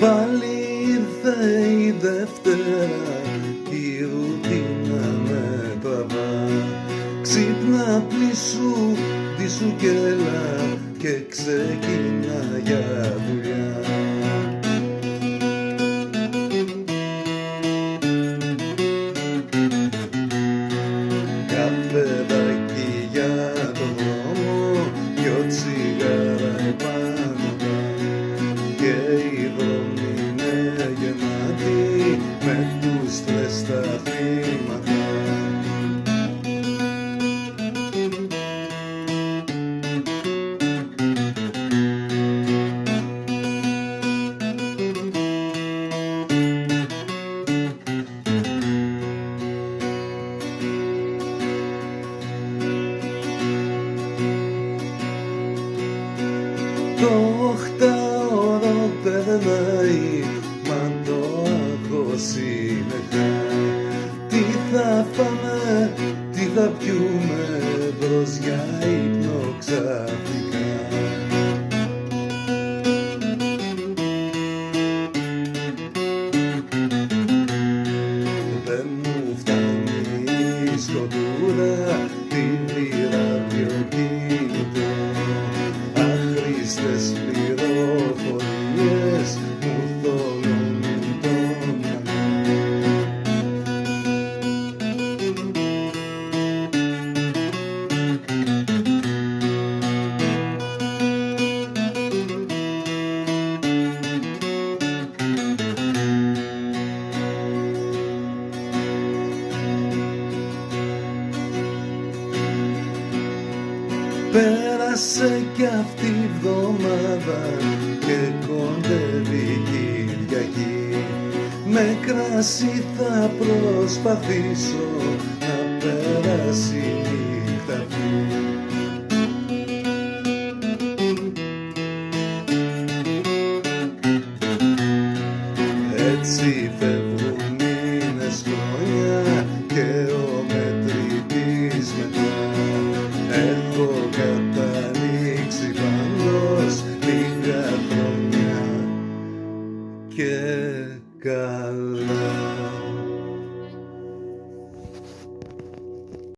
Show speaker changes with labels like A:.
A: Πάλι ήρθε η Δευτέρα κι η ρουτίνα με τραβά. Ξύπνα, πλήσου, ντύσου κι έλα και ξεκίνα για δουλειά. Καφεδάκι για το δρόμο, δυο τσιγάρα επάνω και οι δρόμοι είναι γεμάτοι με τους στρες στα θύματα. Το 8ωρο περνάει, μα το άγχος είναι χά. Τι θα φάμε, τι θα πιούμε, μπρος για ύπνο ξαφνικά. Δεν μου φτάνει η σκοτούρα, τη βήρα βιοκίνητο. Άχρηστες πληροφορίες μου θολώνουν το μυαλό. Πέρασε κι αυτή η βδομάδα και κοντεύει η Κυριακή. Με κρασί θα προσπαθήσω να περάσει